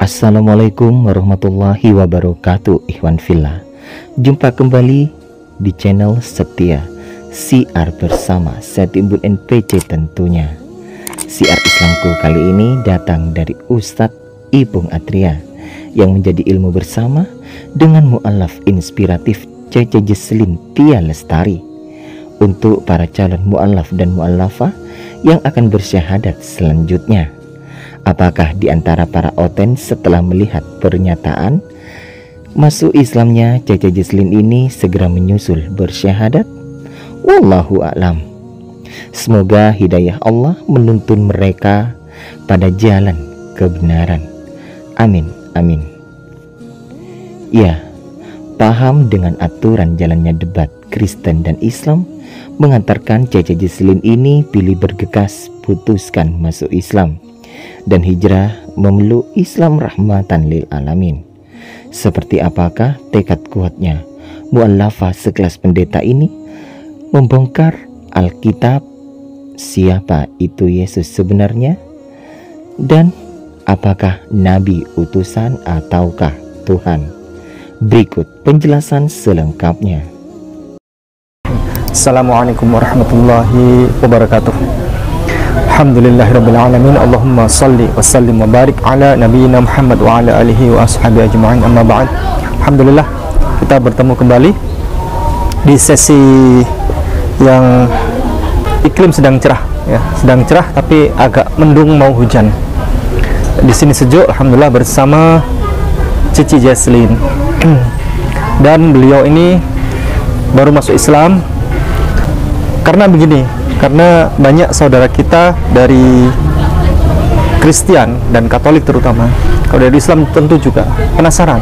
Assalamualaikum warahmatullahi wabarakatuh. Ikhwan fillah, jumpa kembali di channel setia Siar bersama Setimbun NPC tentunya. Siar Islamku kali ini datang dari Ustadz Ipung Atria yang menjadi ilmu bersama dengan mu'alaf inspiratif Cece Jesslyn Tia Lestari untuk para calon mu'alaf dan mu'alafah yang akan bersyahadat selanjutnya. Apakah di antara para oten setelah melihat pernyataan masuk Islamnya Cece Jesslyn ini segera menyusul bersyahadat? Wallahu a'lam. Semoga hidayah Allah menuntun mereka pada jalan kebenaran. Amin, amin. Ya, paham dengan aturan jalannya debat Kristen dan Islam mengantarkan Cece Jesslyn ini pilih bergegas putuskan masuk Islam dan hijrah memeluk Islam rahmatan lil alamin. Seperti apakah tekad kuatnya mu'allafah sekelas pendeta ini membongkar Alkitab, siapa itu Yesus sebenarnya, dan apakah nabi utusan ataukah Tuhan? Berikut penjelasan selengkapnya. Assalamualaikum warahmatullahi wabarakatuh. Alhamdulillahirrabbilalamin. Allahumma salli wa sallim wa barik ala nabiyyina Muhammad wa ala alihi wa ashabi ajma'in, amma ba'd. Alhamdulillah, kita bertemu kembali di sesi yang iklim sedang cerah ya, sedang cerah tapi agak mendung mau hujan. Di sini sejuk alhamdulillah bersama Cece Jesslyn. Dan beliau ini baru masuk Islam karena begini, karena banyak saudara kita dari Kristen dan Katolik terutama, kalau dari Islam tentu juga penasaran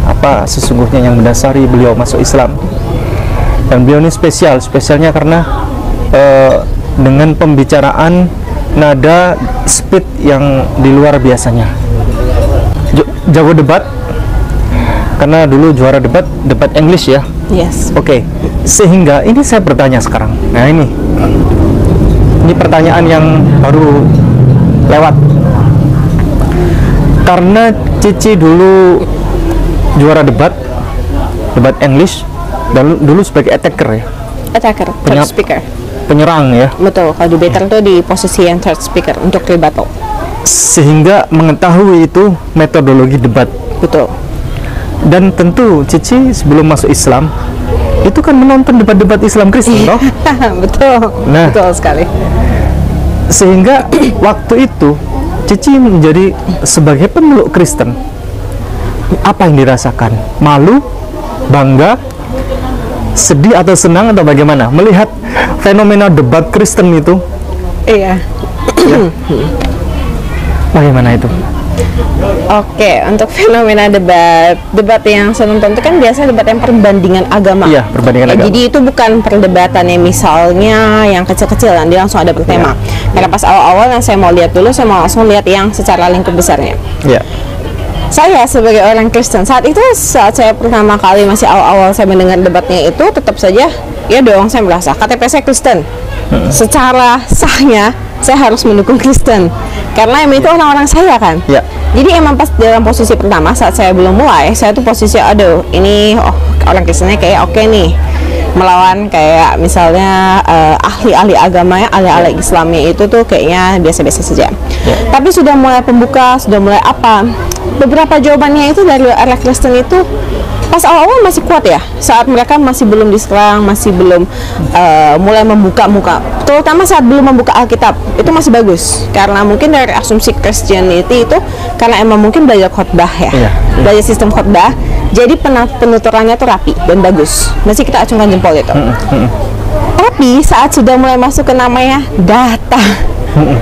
apa sesungguhnya yang mendasari beliau masuk Islam. Dan beliau ini spesialnya karena dengan pembicaraan nada speed yang di luar biasanya. Jago debat, karena dulu juara debat English ya. Yes. Oke. Sehingga ini saya bertanya sekarang. Nah ini pertanyaan yang baru lewat. Karena Cici dulu juara debat English, dan dulu sebagai attacker ya. Attacker, third speaker. Penyerang ya. Betul. Kalau debater itu di posisi yang third speaker untuk rebuttal. Sehingga mengetahui itu metodologi debat. Betul. Dan tentu Cici sebelum masuk Islam itu kan menonton debat-debat Islam Kristen toh? Betul. Nah, betul sekali. Sehingga waktu itu Cici menjadi sebagai pemeluk Kristen. Apa yang dirasakan? Malu, bangga, sedih atau senang atau bagaimana melihat fenomena debat Kristen itu? Iya. Ya. Bagaimana itu? Oke, untuk fenomena debat yang saya nonton itu kan biasa debat yang perbandingan agama. Iya, perbandingan agama. Jadi itu bukan perdebatan yang misalnya yang kecil-kecil, nanti langsung ada bertema. Karena pas awal-awal yang saya mau lihat dulu, saya mau langsung lihat yang secara lingkup besarnya. Iya. Saya sebagai orang Kristen saat saya pertama kali masih awal-awal saya mendengar debatnya itu, tetap saja ya dong saya merasa KTP saya Kristen. Secara sahnya saya harus mendukung Kristen karena emang itu orang-orang saya kan. Ya. Jadi emang pas dalam posisi pertama saat saya belum mulai, saya tuh posisi aduh ini orang Kristennya kayak oke nih, melawan kayak misalnya ahli-ahli agamanya, ahli-ahli Islamnya itu tuh kayaknya biasa-biasa saja. Ya. Tapi sudah mulai pembuka, sudah mulai apa, beberapa jawabannya itu dari arah Kristen itu pas awal-awal masih kuat ya, saat mereka masih belum diserang, masih belum mulai membuka muka, terutama saat belum membuka Alkitab, itu masih bagus karena mungkin dari asumsi Christianity itu karena emang mungkin belajar khotbah ya, belajar sistem khotbah, jadi penuturannya tuh rapi dan bagus, masih kita acungkan jempol itu. Tapi saat sudah mulai masuk ke namanya data,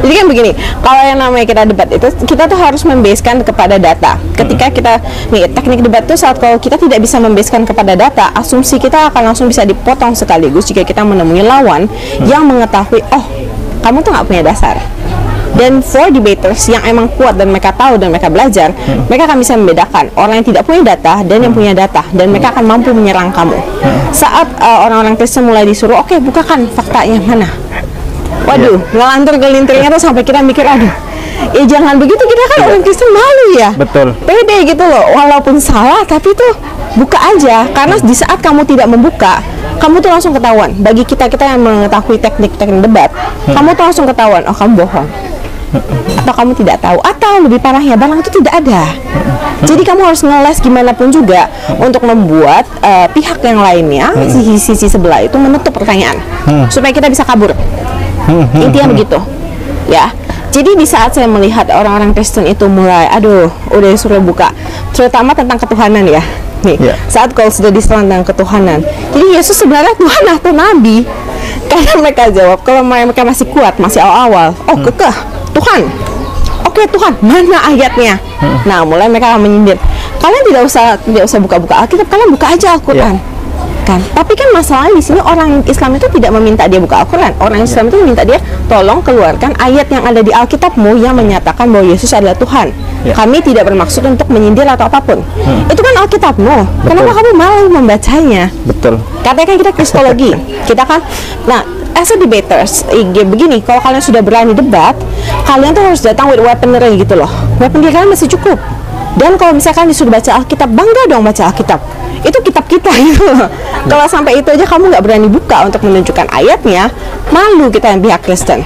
jadi kan begini, kalau yang namanya kita debat itu kita tuh harus membasekan kepada data. Ketika kita nih teknik debat tuh saat kalau kita tidak bisa membasekan kepada data, asumsi kita akan langsung bisa dipotong sekaligus jika kita menemui lawan yang mengetahui oh kamu tuh nggak punya dasar. Dan for debaters yang emang kuat dan mereka tahu dan mereka belajar, mereka akan bisa membedakan orang yang tidak punya data dan yang punya data, dan mereka akan mampu menyerang kamu. Saat orang-orang Kristen mulai disuruh oke, bukakan faktanya mana. Waduh, ngelantur gelintirnya tuh sampai kita mikir aduh Ya jangan begitu, kita kan orang Kristen malu ya. Betul. Pede gitu loh, walaupun salah tapi tuh buka aja. Karena di saat kamu tidak membuka, kamu tuh langsung ketahuan. Bagi kita-kita yang mengetahui teknik-teknik debat, kamu tuh langsung ketahuan, oh kamu bohong, atau kamu tidak tahu, atau lebih parahnya barang itu tidak ada. Jadi kamu harus ngeles gimana pun juga untuk membuat pihak yang lainnya, sisi sebelah itu menutup pertanyaan supaya kita bisa kabur. Intinya begitu ya. Jadi di saat saya melihat orang-orang Kristen itu mulai, aduh, udah suruh buka, terutama tentang ketuhanan ya. Nih, saat kalau sudah diserang tentang ketuhanan, jadi Yesus sebenarnya Tuhan atau Nabi? Karena mereka jawab, kalau mereka masih kuat, masih awal-awal, oh kekeh, Tuhan. Oke Tuhan, mana ayatnya? Nah, mulai mereka menyindir. Kalian tidak usah buka-buka Alkitab, kalian buka aja Al-Quran. Kan? Tapi kan masalahnya di sini orang Islam itu tidak meminta dia buka Al-Quran. Orang Islam itu meminta dia tolong keluarkan ayat yang ada di Alkitabmu yang menyatakan bahwa Yesus adalah Tuhan. Kami tidak bermaksud untuk menyindir atau apapun. Itu kan Alkitabmu. Kenapa kamu malu membacanya? Betul. Katanya kan kita kristologi. Kita kan, nah, as a debaters, begini, kalau kalian sudah berani debat, kalian tuh harus datang with weaponry gitu loh. Weaponry kalian masih cukup. Dan kalau misalkan disuruh baca Alkitab, bangga dong baca Alkitab. Itu kitab kita gitu loh. Kalau sampai itu aja kamu nggak berani buka untuk menunjukkan ayatnya, malu kita yang pihak Kristen.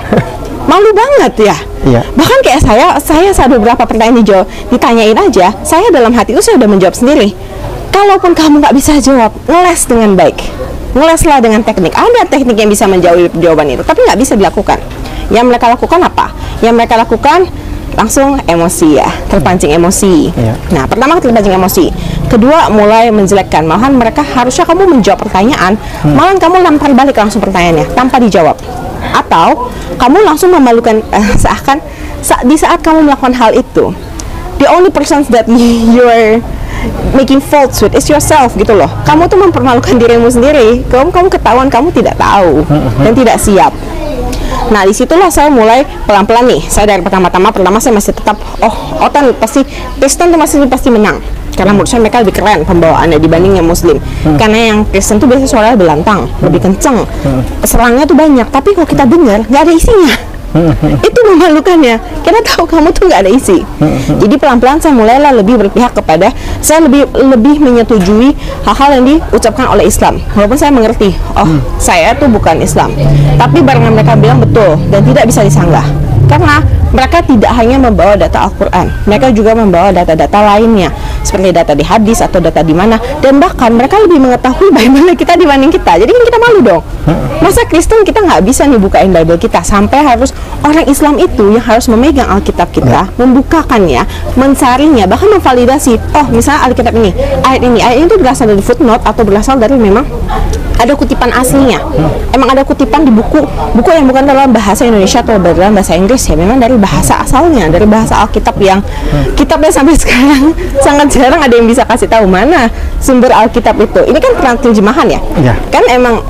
Malu banget ya. Bahkan kayak saya saat beberapa pertanyaan ditanyain aja, saya dalam hati itu saya udah menjawab sendiri. Kalaupun kamu nggak bisa jawab, ngeles dengan baik, ngeleslah dengan teknik. Ada teknik yang bisa menjawab jawaban itu, tapi nggak bisa dilakukan. Yang mereka lakukan apa? Yang mereka lakukan langsung emosi ya, terpancing emosi. Nah, pertama terpancing emosi, kedua mulai menjelekkan. Malahan mereka harusnya kamu menjawab pertanyaan, malahan kamu lempar balik langsung pertanyaannya tanpa dijawab, atau kamu langsung memalukan, seakan di saat kamu melakukan hal itu, the only person that you're making faults with is yourself gitu loh. Kamu tuh mempermalukan dirimu sendiri. Kamu ketahuan kamu tidak tahu dan tidak siap. Nah, disitulah saya mulai pelan-pelan nih. Saya dari pertama saya masih tetap, pasti Kristen tuh pasti menang. Karena menurut saya mereka lebih keren pembawaannya dibanding yang Muslim. Karena yang Kristen tuh biasanya suaranya berlantang, lebih kenceng, serangnya tuh banyak. Tapi kalau kita dengar, nggak ada isinya. Itu memalukannya. Kita tahu kamu tuh nggak ada isi. Jadi pelan-pelan saya mulailah lebih berpihak kepada, saya lebih menyetujui hal-hal yang diucapkan oleh Islam. Walaupun saya mengerti, saya tuh bukan Islam, tapi barengan mereka bilang betul dan tidak bisa disanggah. Karena mereka tidak hanya membawa data Al-Quran, mereka juga membawa data-data lainnya, seperti data di hadis atau data di mana, dan bahkan mereka lebih mengetahui bagaimana kita dibanding kita. Jadi kan kita malu dong. Masa Kristen kita nggak bisa nih bukain Bible kita, sampai harus orang Islam itu yang harus memegang Alkitab kita, membukakannya, mencarinya, bahkan memvalidasi. Oh, misalnya Alkitab ini, ayat ini itu berasal dari footnote atau berasal dari memang ada kutipan aslinya. Emang ada kutipan di buku yang bukan dalam bahasa Indonesia atau dalam bahasa Inggris ya, memang dari bahasa asalnya, dari bahasa Alkitab yang kitabnya sampai sekarang sangat jarang ada yang bisa kasih tahu mana sumber Alkitab itu. Ini kan terjemahan ya. Kan emang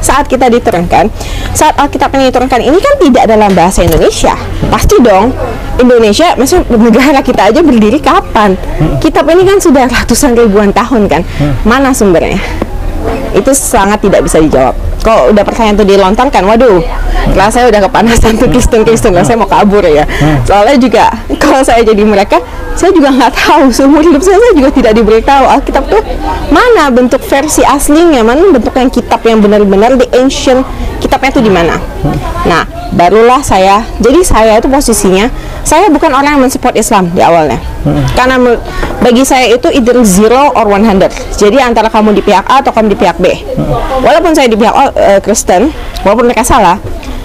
saat kita diturunkan, saat Alkitab ini diturunkan, ini kan tidak dalam bahasa Indonesia. Pasti dong Indonesia, maksudnya negara kita aja berdiri kapan? Kitab ini kan sudah ratusan ribuan tahun kan. Mana sumbernya? Itu sangat tidak bisa dijawab. Kalau udah pertanyaan itu dilontarkan, waduh, kelas saya udah kepanasan tuh Kristen, kelas saya mau kabur ya. Soalnya juga kalau saya jadi mereka, saya juga nggak tahu, seumur hidup saya juga tidak diberitahu Alkitab tuh mana bentuk versi aslinya, mana bentuk yang kitab yang benar-benar di ancient kitabnya itu di mana. Nah, barulah saya itu posisinya, saya bukan orang yang mensupport Islam di awalnya. Karena bagi saya itu either 0 or 100. Jadi antara kamu di pihak A atau kamu di pihak B. Walaupun saya di pihak Kristen, walaupun mereka salah,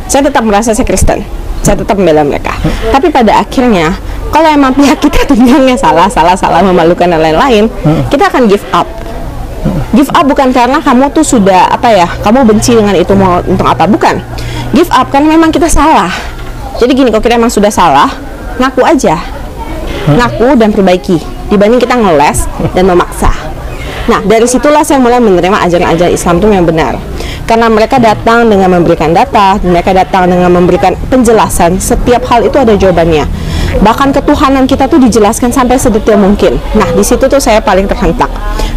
saya tetap merasa saya Kristen. Saya tetap membela mereka. Tapi pada akhirnya, kalau emang pihak kita tuh bilangnya salah, memalukan dan lain-lain, kita akan give up. Give up bukan karena kamu tuh sudah kamu benci dengan itu mau untuk apa, bukan. Give up karena memang kita salah. Jadi gini, kalau kita memang sudah salah, ngaku aja, ngaku dan perbaiki, dibanding kita ngeles dan memaksa. Nah, dari situlah saya mulai menerima ajaran-ajaran Islam itu yang benar. Karena mereka datang dengan memberikan data, mereka datang dengan memberikan penjelasan, setiap hal itu ada jawabannya. Bahkan ketuhanan kita tuh dijelaskan sampai sedetail mungkin. Nah, di situ tuh saya paling terhentak.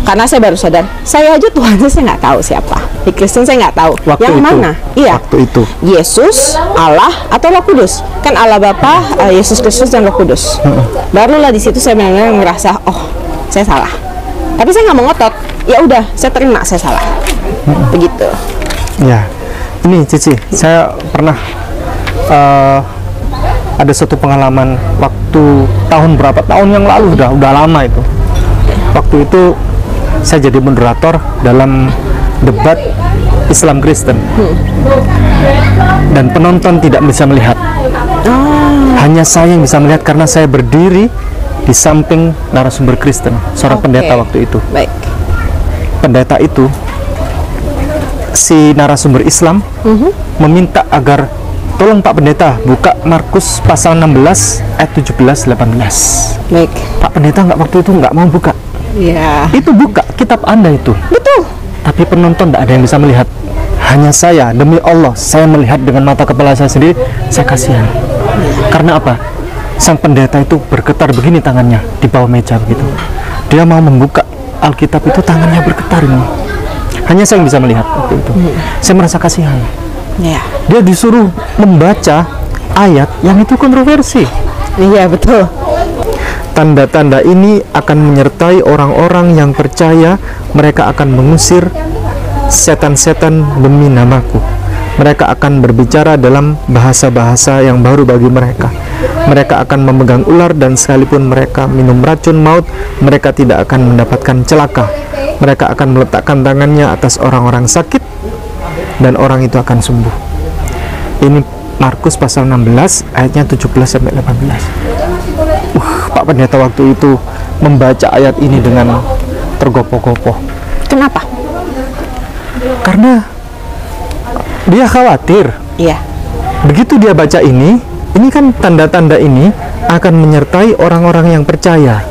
Karena saya baru sadar, saya aja Tuhan saya nggak tahu siapa. Di Kristen saya nggak tahu. Waktu yang itu, mana? Iya. Waktu itu. Yesus, Allah, atau Roh Kudus. Kan Allah Bapa, Yesus Kristus dan Roh Kudus. Barulah di situ saya benar-benar ngerasa, oh, saya salah. Tapi saya nggak mau ngotot. Ya udah, saya terima saya salah. Begitu. Ya, ini Cici, saya pernah ada satu pengalaman waktu tahun berapa tahun yang lalu, udah lama itu. Waktu itu saya jadi moderator dalam debat Islam Kristen, dan penonton tidak bisa melihat. Hanya saya yang bisa melihat karena saya berdiri di samping narasumber Kristen, seorang pendeta waktu itu. Baik. Pendeta itu, si narasumber Islam meminta agar tolong Pak Pendeta buka Markus pasal 16 ayat 17-18. Baik. Pak Pendeta waktu itu nggak mau buka. Ya. Itu buka kitab Anda itu. Betul. Tapi penonton tidak ada yang bisa melihat. Hanya saya, demi Allah, saya melihat dengan mata kepala saya sendiri. Saya kasihan. Karena apa? Sang pendeta itu bergetar begini tangannya di bawah meja begitu. Dia mau membuka Alkitab itu, tangannya bergetar ini. Hanya saya yang bisa melihat waktu itu. Saya merasa kasihan. Ya. Dia disuruh membaca ayat yang itu kontroversi. Iya, betul. Tanda-tanda ini akan menyertai orang-orang yang percaya. Mereka akan mengusir setan-setan demi namaku. Mereka akan berbicara dalam bahasa-bahasa yang baru bagi mereka. Mereka akan memegang ular, dan sekalipun mereka minum racun maut, mereka tidak akan mendapatkan celaka. Mereka akan meletakkan tangannya atas orang-orang sakit, dan orang itu akan sembuh. Ini Markus pasal 16 ayatnya 17-18. Pak Pendeta waktu itu membaca ayat ini dengan tergopoh-gopoh. Kenapa? Karena dia khawatir. Iya. Begitu dia baca ini kan tanda-tanda ini akan menyertai orang-orang yang percaya.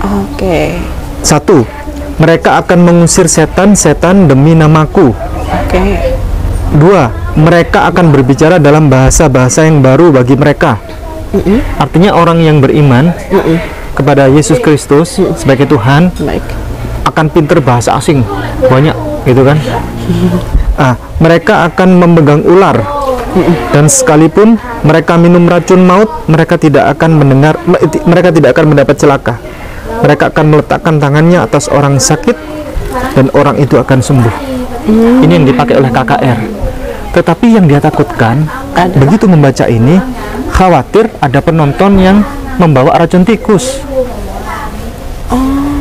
Oke. Satu, mereka akan mengusir setan-setan demi namaku. Oke. Dua, mereka akan berbicara dalam bahasa-bahasa yang baru bagi mereka. Artinya orang yang beriman kepada Yesus Kristus sebagai Tuhan Baik. akan pinter bahasa asing banyak, gitu kan? Mereka akan memegang ular, dan sekalipun mereka minum racun maut, mereka tidak akan mendapat celaka. Mereka akan meletakkan tangannya atas orang sakit, dan orang itu akan sembuh. Ini yang dipakai oleh KKR. Tetapi yang dia takutkan, begitu membaca ini, khawatir ada penonton yang membawa racun tikus,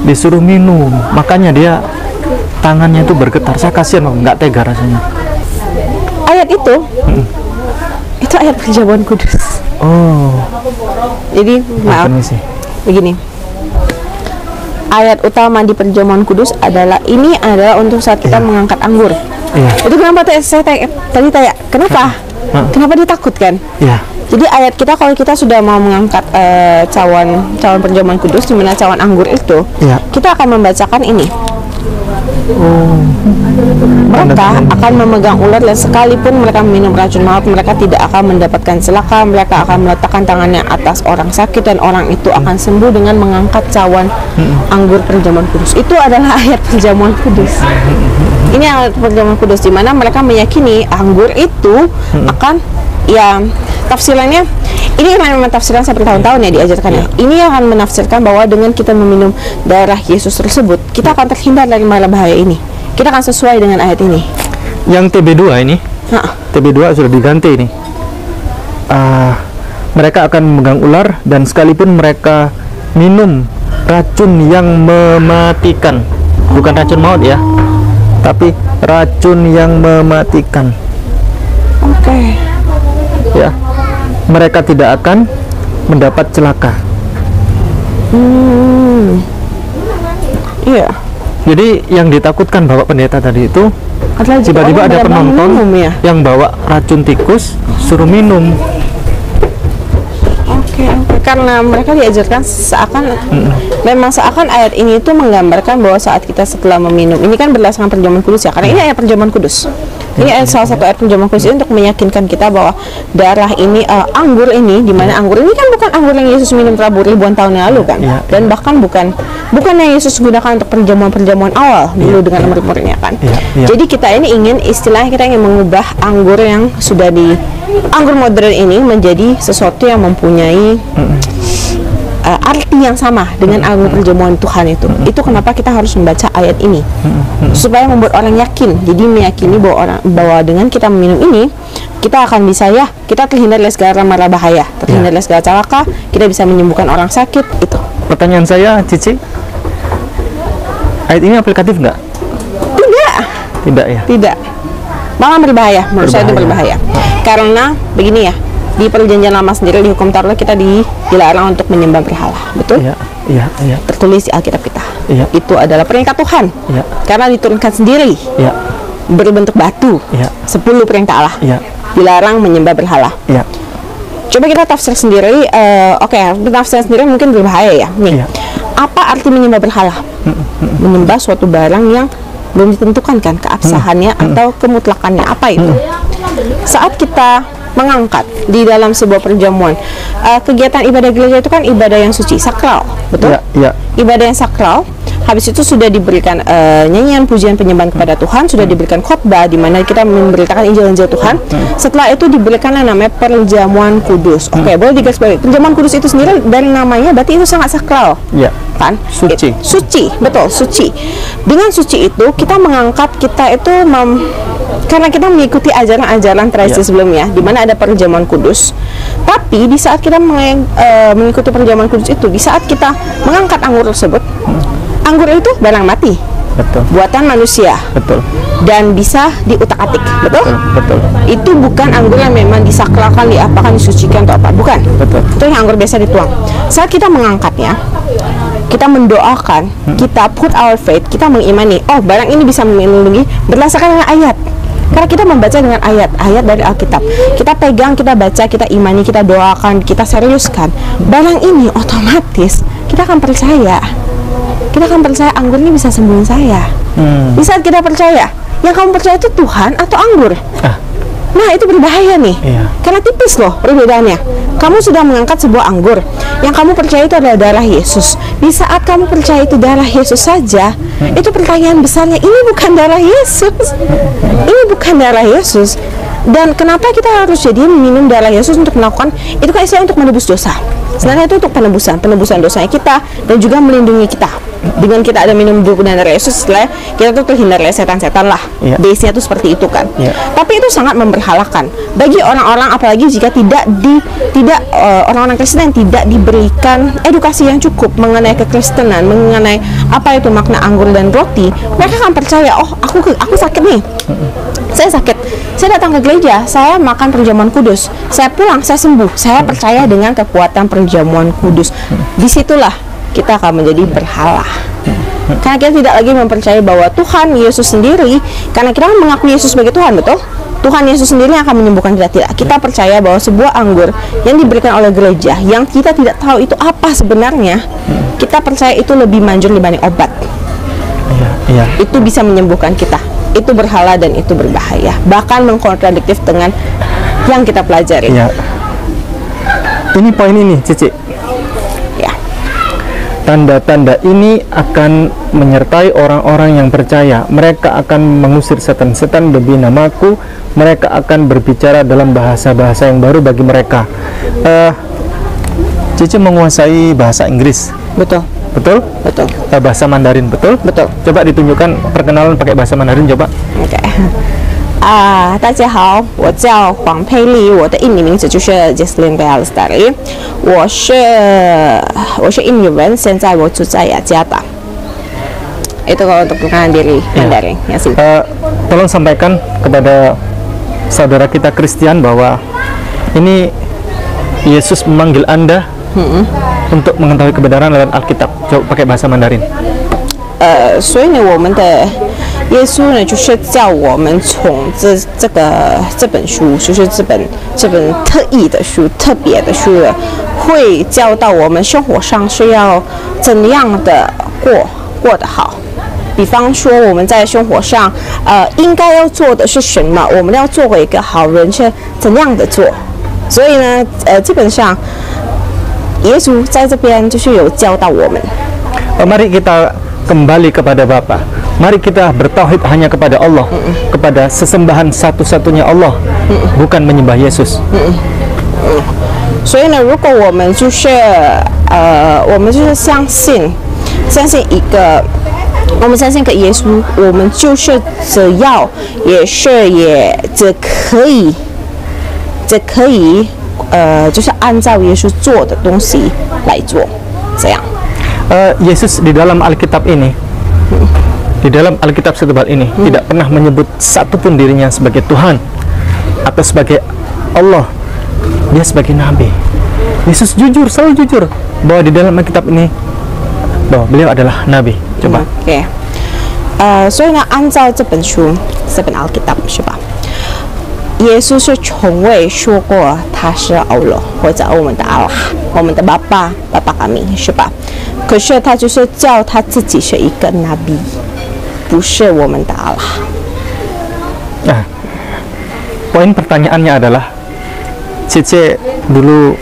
disuruh minum, makanya dia tangannya itu bergetar. Saya kasihan, nggak tega rasanya. Ayat itu ayat perjamuan kudus. Oh, Jadi maaf, permisi. begini. Ayat utama di perjamuan kudus adalah untuk saat kita mengangkat anggur. Iya. Itu kenapa saya tadi tanya, kenapa? Kenapa ditakutkan? Iya. Jadi ayat kita kalau kita sudah mau mengangkat cawan perjamuan kudus, di mana cawan anggur itu, kita akan membacakan ini. Mereka akan memegang ular, dan sekalipun mereka minum racun maut, mereka tidak akan mendapatkan celaka. Mereka akan meletakkan tangannya atas orang sakit, dan orang itu akan sembuh dengan mengangkat cawan anggur perjamuan kudus. Itu adalah ayat perjamuan kudus. Ini ayat perjamuan kudus, di mana mereka meyakini anggur itu akan, ya tafsirannya ini kan memang tafsiran saya bertahun-tahun ya diajarkannya. Ini akan menafsirkan bahwa dengan kita meminum darah Yesus tersebut, kita akan terhindar dari mara bahaya ini. Kita akan sesuai dengan ayat ini. Yang TB2 ini, TB2 sudah diganti ini. Mereka akan memegang ular, dan sekalipun mereka minum racun yang mematikan, bukan racun maut ya, tapi racun yang mematikan. Oke. Ya, mereka tidak akan mendapat celaka. Iya. Jadi yang ditakutkan Bapak Pendeta tadi itu, tiba-tiba ada penonton yang bawa racun tikus, suruh minum. Oke. Karena mereka diajarkan memang seakan ayat ini itu menggambarkan bahwa saat kita setelah meminum, ini kan berdasarkan perjamuan kudus ya, karena ini ayat perjamuan kudus. Ini salah satu ayat terjemahan khusus untuk meyakinkan kita bahwa darah ini, anggur ini, di mana anggur ini kan bukan anggur yang Yesus minum ribuan tahun yang lalu kan, dan bahkan bukan yang Yesus gunakan untuk perjamuan awal dulu dengan murid-muridnya kan. Jadi kita ini ingin, istilahnya kita ingin mengubah anggur yang sudah anggur modern ini menjadi sesuatu yang mempunyai arti yang sama dengan anggur perjamuan Tuhan itu. Itu kenapa kita harus membaca ayat ini, supaya membuat orang yakin. Jadi meyakini bahwa dengan kita meminum ini, kita akan bisa, kita terhindar dari segala mara bahaya, terhindar dari segala celaka, kita bisa menyembuhkan orang sakit. Itu pertanyaan saya, Cici, ayat ini aplikatif nggak? Tidak ya? Tidak, malah berbahaya. Menurut saya itu berbahaya. Karena begini ya, di perjanjian lama sendiri, di hukum Taurat kita dilarang untuk menyembah berhala, betul? Iya. Tertulis di Alkitab kita. Iya. Itu adalah perintah Tuhan. Iya. Karena diturunkan sendiri. Iya. Berbentuk batu. Iya. 10 perintah Allah. Iya. Dilarang menyembah berhala. Iya. Coba kita tafsir sendiri. Tafsir sendiri mungkin berbahaya ya. Nih. Iya. Apa arti menyembah berhala? Menyembah suatu barang yang belum ditentukan kan keabsahannya atau kemutlakannya, apa itu? Saat kita mengangkat di dalam sebuah perjamuan, kegiatan ibadah gereja itu kan ibadah yang suci, sakral, betul? Ibadah yang sakral. Habis itu sudah diberikan nyanyian pujian penyembahan kepada Tuhan, sudah diberikan khotbah di mana kita memberitakan Injil Tuhan. Setelah itu diberikan yang namanya perjamuan kudus. Oke, boleh digarisbawahi. Perjamuan kudus itu sendiri dari namanya berarti itu sangat sakral. Kan? Suci. Suci, betul, suci. Dengan suci itu kita mengangkat, kita itu karena kita mengikuti ajaran-ajaran tradisi sebelumnya, di mana ada perjamuan kudus. Tapi di saat kita mengikuti perjamuan kudus itu, di saat kita mengangkat anggur tersebut, anggur itu barang mati, betul, buatan manusia, betul, dan bisa diutak-atik, betul, betul. Itu bukan anggur yang memang disakralkan, diapakan, disucikan atau apa, bukan, betul. Itu yang anggur biasa dituang. Saat kita mengangkatnya, kita mendoakan, kita put our faith, kita mengimani, barang ini bisa melindungi berdasarkan dengan ayat. Karena kita membaca dengan ayat-ayat dari Alkitab, kita pegang, kita baca, kita imani, kita doakan, kita seriuskan, barang ini otomatis kita akan percaya. Kita akan percaya anggur ini bisa sembuhin saya. Di saat kita percaya, yang kamu percaya itu Tuhan atau anggur? Nah, itu berbahaya nih. Karena tipis loh perbedaannya. Kamu sudah mengangkat sebuah anggur, yang kamu percaya itu adalah darah Yesus. Di saat kamu percaya itu darah Yesus saja, itu pertanyaan besarnya, ini bukan darah Yesus. Ini bukan darah Yesus. Dan kenapa kita harus jadi minum darah Yesus untuk melakukan itu? Kan istilah untuk menebus dosa. Sebenarnya itu untuk penebusan dosanya kita, dan juga melindungi kita. Dengan kita ada minum darah Yesus, setelah kita tuh terhindar dari setan-setan lah. Base-nya tuh seperti itu kan. Tapi itu sangat memberhalakan bagi orang-orang, apalagi jika orang-orang Kristen yang tidak diberikan edukasi yang cukup mengenai kekristenan, mengenai apa itu makna anggur dan roti. Mereka akan percaya, aku sakit nih, saya sakit, saya datang ke gereja, saya makan perjamuan kudus, saya pulang, saya sembuh, saya percaya dengan kekuatan perjamuan kudus. Disitulah kita akan menjadi berhala, karena kita tidak lagi mempercayai bahwa Tuhan Yesus sendiri, karena kita mengakui Yesus sebagai Tuhan, betul? Tuhan Yesus sendiri yang akan menyembuhkan kita. Tidak, kita percaya bahwa sebuah anggur yang diberikan oleh gereja, yang kita tidak tahu itu apa sebenarnya, kita percaya itu lebih manjur dibanding obat. Itu bisa menyembuhkan kita. Itu berhala dan itu berbahaya, bahkan mengkontradiktif dengan yang kita pelajari. Ini poin ini, Cici. Tanda-tanda ini akan menyertai orang-orang yang percaya. Mereka akan mengusir setan-setan demi namaku. Mereka akan berbicara dalam bahasa-bahasa yang baru bagi mereka. Cici menguasai bahasa Inggris. Betul. Betul? Betul. Bahasa Mandarin, betul? Betul. Coba ditunjukkan perkenalan pakai bahasa Mandarin, coba. Oke. 大家好，我叫黄佩丽，我的印尼名字就是 Jesslyn Bealstari， 我是印尼人，现在我住在雅加达。Itu kalau untuk perkenalan diri Mandarin. Tolong sampaikan kepada saudara kita Kristen bahwa ini Yesus memanggil Anda untuk mengetahui kebenaran lewat Alkitab. Coba pakai bahasa Mandarin. 所以呢，我们的耶稣呢，就是叫我们从这本书，就是这本特意的书、特别的书呢，会教到我们生活上是要怎样的过得好。比比方说我们在生活上，应该要做的是什么，我们要做为一个好人是怎样的做。所以呢，基本上耶稣在这边就是有教导我们。Mari kita kembali kepada Bapa. Mari kita bertauhid hanya kepada Allah, kepada sesembahan satu-satunya Allah, bukan menyembah Yesus. 所以呢，如果我们就是我们就是相信一个，我们相信个耶稣，我们就是只要只可以就是按照耶稣做的东西来做，这样。Yesus di dalam Alkitab ini, di dalam Alkitab setebal ini tidak pernah menyebut satupun dirinya sebagai Tuhan atau sebagai Allah. Dia sebagai Nabi. Yesus jujur, selalu jujur bahwa di dalam Alkitab ini bahwa beliau adalah Nabi. Coba. OK， 所以呢，按照这本书，这本 Alkitab 是吧？耶稣是从未说过他是Allah或者我们的Allah，我们的爸爸kami是吧？可是他就是叫他自己是一个 Nabi， 不是我们的Allah。Nah, poin pertanyaannya adalah, Cice dulu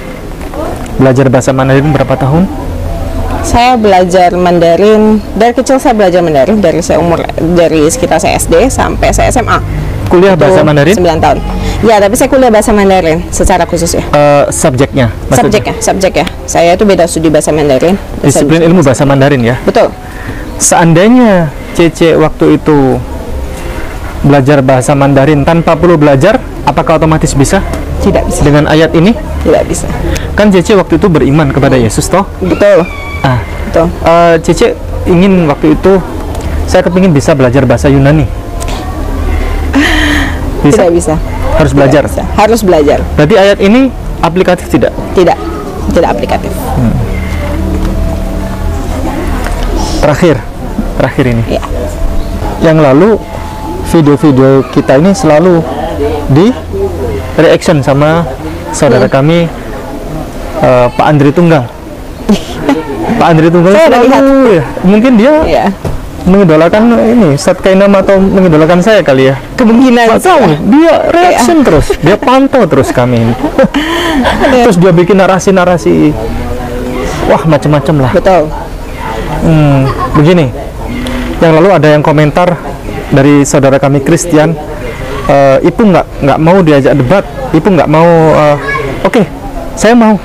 belajar bahasa Mandarin berapa tahun? Saya belajar Mandarin dari kecil. Saya belajar Mandarin dari sekitar saya SD sampai saya SMA. Kuliah bahasa Mandarin? 9 tahun. Ya, tapi saya kuliah bahasa Mandarin secara khusus ya. Subjeknya? Subjeknya. Saya itu beda studi bahasa Mandarin. Disiplin ilmu bahasa Mandarin ya? Betul. Seandainya Cece waktu itu belajar bahasa Mandarin tanpa perlu belajar, apakah otomatis bisa? Tidak bisa. Dengan ayat ini? Tidak bisa. Kan Cece waktu itu beriman kepada Yesus toh? Betul. Betul. Cece ingin waktu itu, saya kepingin bisa belajar bahasa Yunani. Bisa? Tidak bisa. Harus belajar? Bisa. Harus belajar. Berarti ayat ini aplikatif tidak? Tidak aplikatif. Terakhir ini Ya. Yang lalu video-video kita ini selalu di reaction sama saudara kami Pak Andri Tunggal. Pak Andri Tunggal selalu ya, mungkin dia mengidolakan ini Ustaz Kainam atau mengidolakan saya kali ya. Kemungkinan tahu dia reaction terus, dia pantau terus kami ini. Terus dia bikin narasi-narasi, wah macam-macam lah. Betul. Begini, yang lalu ada yang komentar dari saudara kami Christian, Ibu nggak mau diajak debat, Ibu nggak mau. Oke, saya mau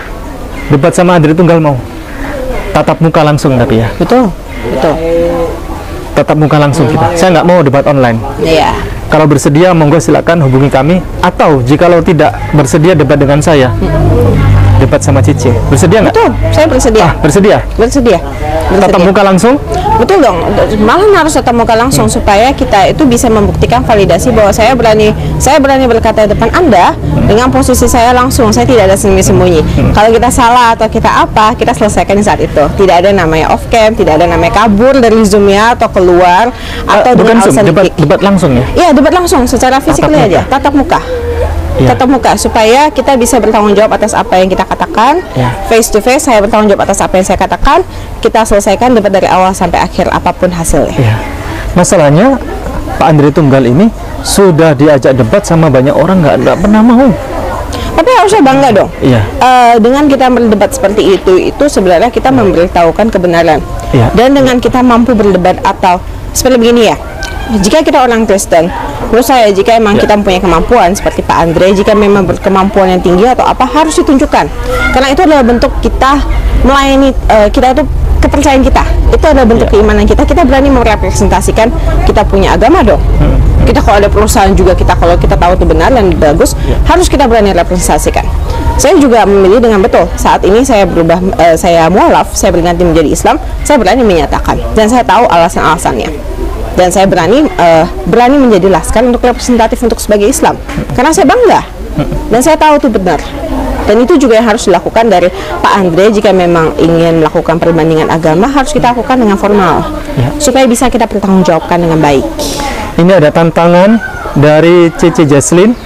debat sama Andri Tunggal, mau tatap muka langsung tapi ya. Betul. Tatap muka langsung kita. Saya nggak mau debat online. Iya. Kalau bersedia, monggo silakan hubungi kami. Atau jikalau tidak bersedia debat dengan saya, debat sama Cice. Bersedia nggak? Betul, saya bersedia. Bersedia. Tatap muka langsung? Betul dong. Malah harus tatap muka langsung supaya kita itu bisa membuktikan validasi bahwa saya berani berkata di depan Anda dengan posisi saya langsung. Saya tidak ada sembunyi-sembunyi. Kalau kita salah atau kita apa, kita selesaikan di saat itu. Tidak ada namanya off cam, tidak ada namanya kabur dari Zoom-nya atau keluar atau bukan dengan alasan debat langsung ya? Iya, debat langsung secara fisik aja, tatap muka. Tatap muka supaya kita bisa bertanggung jawab atas apa yang kita katakan. Face to face, saya bertanggung jawab atas apa yang saya katakan. Kita selesaikan debat dari awal sampai akhir apapun hasilnya. Masalahnya Pak Andri Tunggal ini sudah diajak debat sama banyak orang, nggak pernah mau. Tapi harusnya bangga dong. Dengan kita berdebat seperti itu sebenarnya kita memberitahukan kebenaran. Dan dengan kita mampu berdebat atau seperti begini ya. Jika kita orang Kristen, menurut saya jika memang kita mempunyai kemampuan seperti Pak Andre, jika memang berkemampuan yang tinggi atau apa, harus ditunjukkan. Karena itu adalah bentuk kita melayani, kita itu kepercayaan kita. Itu adalah bentuk keimanan kita. Kita berani merepresentasikan kita punya agama dong. Kita kalau ada perusahaan juga, kalau kita tahu itu benar dan bagus, harus kita berani representasikan. Saya juga memilih dengan betul. Saat ini saya berubah, saya mualaf, saya berganti menjadi Islam. Saya berani menyatakan dan saya tahu alasan-alasannya. Dan saya berani menjadi laskar untuk representatif untuk sebagai Islam karena saya bangga dan saya tahu itu benar, dan itu juga yang harus dilakukan dari Pak Andre. Jika memang ingin melakukan perbandingan agama, harus kita lakukan dengan formal supaya bisa kita pertanggungjawabkan dengan baik. Ini ada tantangan dari Cice Jaslin.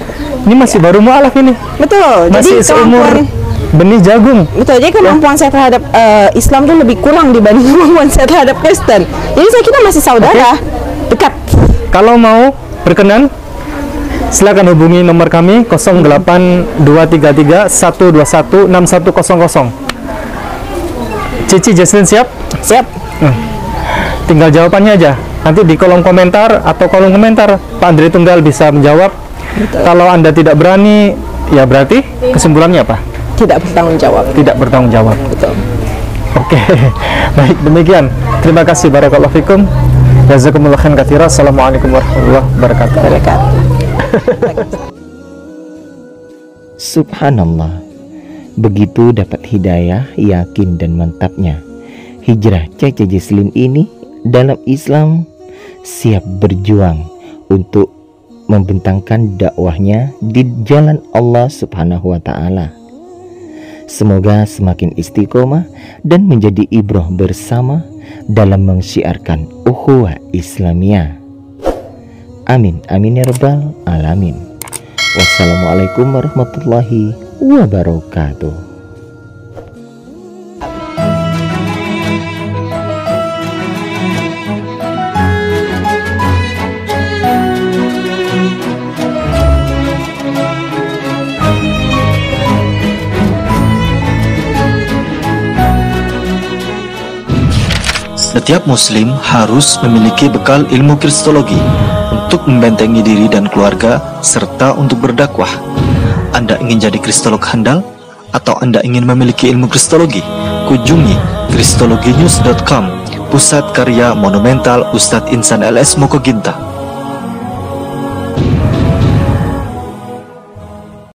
Ini masih baru mualaf ini. Betul. Masih Jadi benih jagung. Betul, jadi kemampuan saya terhadap Islam tuh lebih kurang dibanding kemampuan saya terhadap Kristen. Jadi kita masih saudara, dekat. Kalau mau berkenan, silakan hubungi nomor kami 08233 121 6100. Cici Jesslyn siap? Siap. Tinggal jawabannya aja. Nanti di kolom komentar atau kolom komentar Pak Andri Tunggal bisa menjawab. Betul. Kalau Anda tidak berani, ya berarti kesimpulannya apa? Tidak bertanggung jawab. Tidak bertanggung jawab. Betul. Oke, baik demikian. Terima kasih, barakallahu fikum. Jazakumullah khairan katsira. Assalamualaikum warahmatullahi wabarakatuh. Subhanallah. Begitu dapat hidayah, yakin dan mantapnya hijrah Cece Jesslyn ini dalam Islam, siap berjuang untuk membentangkan dakwahnya di jalan Allah Subhanahu wa Ta'ala. Semoga semakin istiqomah dan menjadi ibrah bersama dalam mensyiarkan ukhuwah Islamiyah. Amin amin ya rabbal alamin. Wassalamualaikum warahmatullahi wabarakatuh. Setiap muslim harus memiliki bekal ilmu kristologi untuk membentengi diri dan keluarga serta untuk berdakwah. Anda ingin jadi kristolog handal atau Anda ingin memiliki ilmu kristologi? Kunjungi kristologinews.com, pusat karya monumental Ustadz Insan LS Mokoginta.